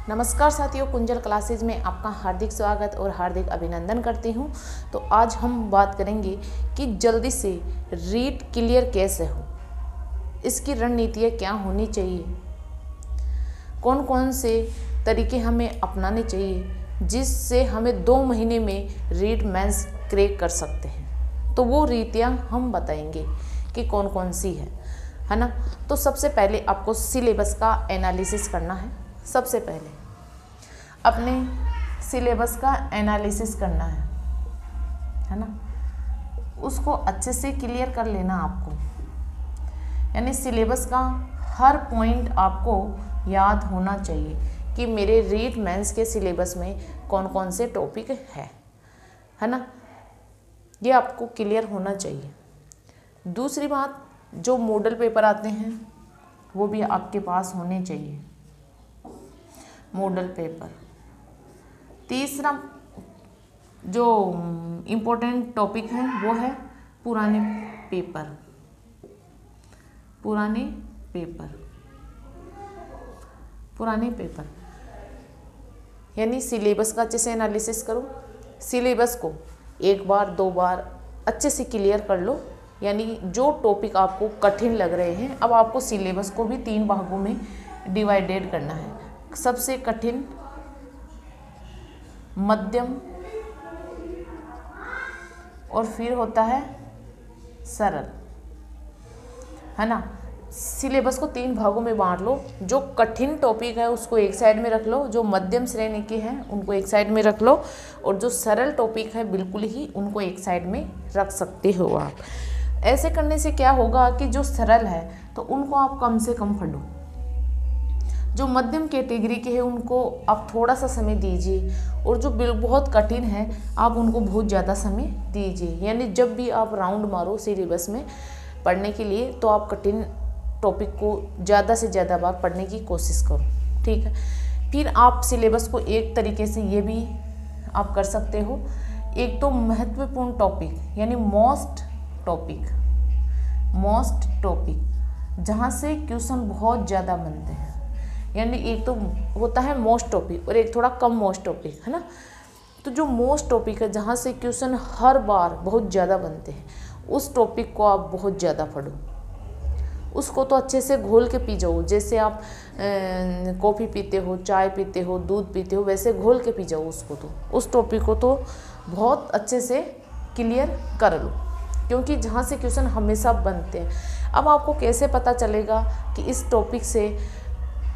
नमस्कार साथियों, कुंजल क्लासेज में आपका हार्दिक स्वागत और हार्दिक अभिनंदन करती हूँ। तो आज हम बात करेंगे कि जल्दी से रीट क्लियर कैसे हो, इसकी रणनीतियाँ क्या होनी चाहिए, कौन कौन से तरीके हमें अपनाने चाहिए जिससे हमें 2 महीने में रीट मेंस क्रैक कर सकते हैं। तो वो रीतियाँ हम बताएंगे कि कौन कौन सी है ना। तो सबसे पहले आपको सिलेबस का एनालिसिस करना है। सबसे पहले अपने सिलेबस का एनालिसिस करना है ना। उसको अच्छे से क्लियर कर लेना आपको, यानी सिलेबस का हर पॉइंट आपको याद होना चाहिए कि मेरे रीट मेंस के सिलेबस में कौन कौन से टॉपिक है ना। ये आपको क्लियर होना चाहिए। दूसरी बात, जो मॉडल पेपर आते हैं वो भी आपके पास होने चाहिए, मॉडल पेपर। तीसरा जो इम्पोर्टेंट टॉपिक है वो है पुराने पेपर। पुराने पेपर यानी सिलेबस का अच्छे से एनालिसिस करो। सिलेबस को 1 बार 2 बार अच्छे से क्लियर कर लो। यानी जो टॉपिक आपको कठिन लग रहे हैं, अब आपको सिलेबस को भी 3 भागों में डिवाइडेड करना है। सबसे कठिन, मध्यम और फिर होता है सरल, है ना। सिलेबस को 3 भागों में बांट लो। जो कठिन टॉपिक है उसको एक साइड में रख लो, जो मध्यम श्रेणी के हैं उनको एक साइड में रख लो, और जो सरल टॉपिक है बिल्कुल ही उनको एक साइड में रख सकते हो आप। ऐसे करने से क्या होगा कि जो सरल है तो उनको आप कम से कम पढ़ो, जो मध्यम कैटेगरी के हैं उनको आप थोड़ा सा समय दीजिए, और जो बहुत कठिन है आप उनको बहुत ज़्यादा समय दीजिए। यानी जब भी आप राउंड मारो सिलेबस में पढ़ने के लिए तो आप कठिन टॉपिक को ज़्यादा से ज़्यादा बार पढ़ने की कोशिश करो, ठीक है। फिर आप सिलेबस को एक तरीके से ये भी आप कर सकते हो, एक तो महत्वपूर्ण टॉपिक यानी मोस्ट टॉपिक जहाँ से क्वेश्चन बहुत ज़्यादा बनते हैं। यानी एक तो होता है मोस्ट टॉपिक और एक थोड़ा कम मोस्ट टॉपिक, है ना। तो जो मोस्ट टॉपिक है जहाँ से क्वेश्चन हर बार बहुत ज़्यादा बनते हैं, उस टॉपिक को आप बहुत ज़्यादा पढ़ो। उसको तो अच्छे से घोल के पी जाओ। जैसे आप कॉफ़ी पीते हो, चाय पीते हो, दूध पीते हो, वैसे घोल के पी जाओ उसको। तो उस टॉपिक को तो बहुत अच्छे से क्लियर कर लो, क्योंकि जहाँ से क्वेश्चन हमेशा बनते हैं। अब आपको कैसे पता चलेगा कि इस टॉपिक से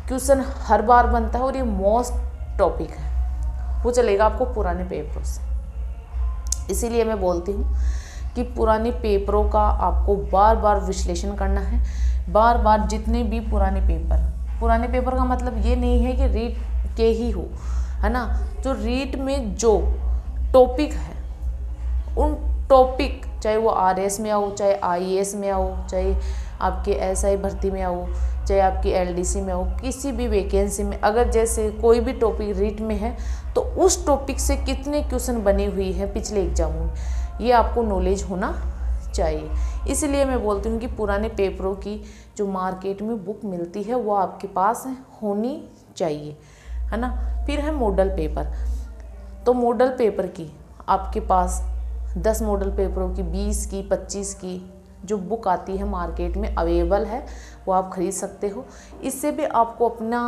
क्वेश्चन हर बार बनता है और ये मोस्ट टॉपिक है? वो चलेगा आपको पुराने पेपरों से। इसीलिए मैं बोलती हूँ कि पुराने पेपरों का आपको बार बार विश्लेषण करना है। बार बार जितने भी पुराने पेपर का मतलब ये नहीं है कि रीट के ही हो, है ना। जो रीट में जो टॉपिक है उन टॉपिक, चाहे वो RS में आओ, चाहे IAS में आओ, चाहे आपके SI भर्ती में आओ, चाहे आपकी LDC में हो, किसी भी वैकेंसी में अगर जैसे कोई भी टॉपिक रीट में है तो उस टॉपिक से कितने क्वेश्चन बने हुई हैं पिछले एग्जामों में, ये आपको नॉलेज होना चाहिए। इसलिए मैं बोलती हूँ कि पुराने पेपरों की जो मार्केट में बुक मिलती है वो आपके पास होनी चाहिए, है ना। फिर है मॉडल पेपर। तो मॉडल पेपर की आपके पास 10 मॉडल पेपरों की, 20 की, 25 की जो बुक आती है मार्केट में अवेलेबल है, वो आप खरीद सकते हो। इससे भी आपको अपना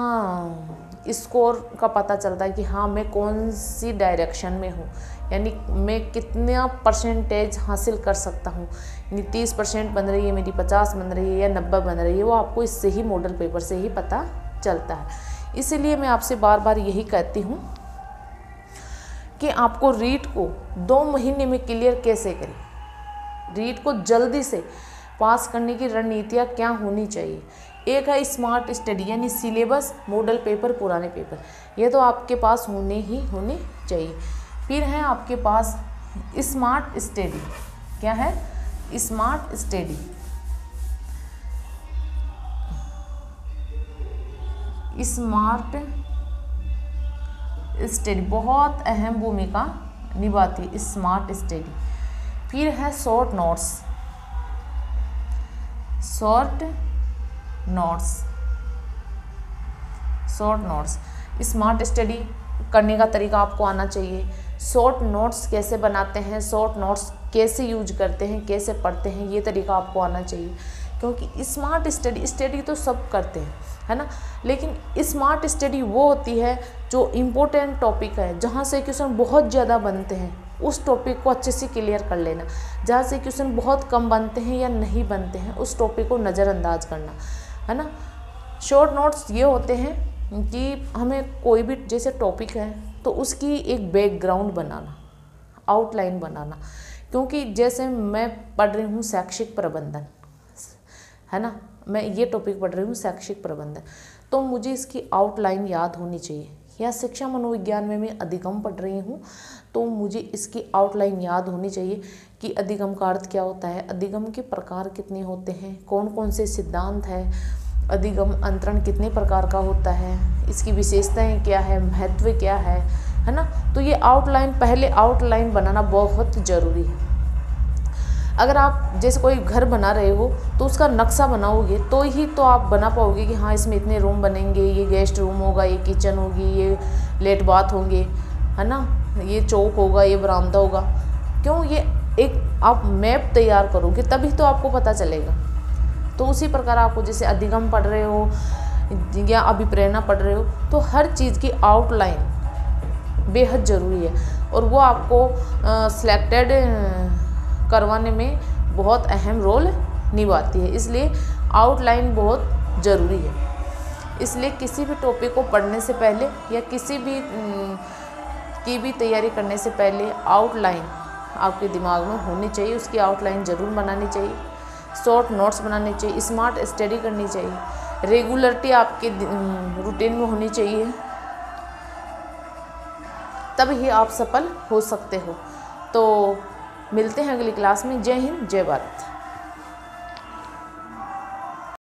स्कोर का पता चलता है कि हाँ मैं कौन सी डायरेक्शन में हूँ, यानी मैं कितना परसेंटेज हासिल कर सकता हूँ। यानी 30% बन रही है मेरी, 50 बन रही है या 90 बन रही है, वो आपको इससे ही मॉडल पेपर से ही पता चलता है। इसीलिए मैं आपसे बार बार यही कहती हूँ कि आपको रीट को 2 महीने में क्लियर कैसे करें, रीट को जल्दी से पास करने की रणनीतियाँ क्या होनी चाहिए। एक है स्मार्ट स्टडी, यानी सिलेबस, मॉडल पेपर, पुराने पेपर, ये तो आपके पास होने चाहिए। फिर है आपके पास स्मार्ट स्टडी। क्या है? Smart study. स्मार्ट स्टडी बहुत अहम भूमिका निभाती है, स्मार्ट स्टडी। फिर है शॉर्ट नोट्स। स्मार्ट स्टडी करने का तरीका आपको आना चाहिए। शॉर्ट नोट्स कैसे बनाते हैं, शॉर्ट नोट्स कैसे यूज करते हैं, कैसे पढ़ते हैं, ये तरीका आपको आना चाहिए। क्योंकि स्मार्ट स्टडी तो सब करते हैं, है ना, लेकिन स्मार्ट स्टडी वो होती है जो इम्पोर्टेंट टॉपिक है, जहाँ से क्वेश्चन बहुत ज़्यादा बनते हैं, उस टॉपिक को अच्छे से क्लियर कर लेना। जहाँ से क्वेश्चन बहुत कम बनते हैं या नहीं बनते हैं, उस टॉपिक को नज़रअंदाज करना, है ना। शॉर्ट नोट्स ये होते हैं कि हमें कोई भी जैसे टॉपिक है तो उसकी एक बैकग्राउंड बनाना, आउटलाइन बनाना। क्योंकि जैसे मैं पढ़ रही हूँ शैक्षिक प्रबंधन, है ना, मैं ये टॉपिक पढ़ रही हूँ शैक्षिक प्रबंधन, तो मुझे इसकी आउटलाइन याद होनी चाहिए। या शिक्षा मनोविज्ञान में मैं अधिगम पढ़ रही हूँ तो मुझे इसकी आउटलाइन याद होनी चाहिए कि अधिगम का अर्थ क्या होता है, अधिगम के प्रकार कितने होते हैं, कौन कौन से सिद्धांत है, अधिगम अंतरण कितने प्रकार का होता है, इसकी विशेषताएं क्या है, महत्व क्या है ना। तो ये आउटलाइन, पहले आउटलाइन बनाना बहुत ज़रूरी है। अगर आप जैसे कोई घर बना रहे हो तो उसका नक्शा बनाओगे तो ही तो आप बना पाओगे कि हाँ इसमें इतने रूम बनेंगे, ये गेस्ट रूम होगा, ये किचन होगी, ये लेट बाथ होंगे, है ना, ये चौक होगा, ये बरामदा होगा। क्यों, ये एक आप मैप तैयार करोगे तभी तो आपको पता चलेगा। तो उसी प्रकार आपको जैसे अधिगम पढ़ रहे हो या अभिप्रेरणा पढ़ रहे हो तो हर चीज़ की आउटलाइन बेहद ज़रूरी है और वो आपको सिलेक्टेड करवाने में बहुत अहम रोल निभाती है। इसलिए आउटलाइन बहुत ज़रूरी है। इसलिए किसी भी टॉपिक को पढ़ने से पहले या किसी भी की भी तैयारी करने से पहले आउटलाइन आपके दिमाग में होनी चाहिए, उसकी आउटलाइन ज़रूर बनानी चाहिए, शॉर्ट नोट्स बनाने चाहिए, स्मार्ट स्टडी करनी चाहिए, रेगुलरिटी आपके रूटीन में होनी चाहिए, तब ही आप सफल हो सकते हो। तो मिलते हैं अगली क्लास में। जय हिंद, जय भारत।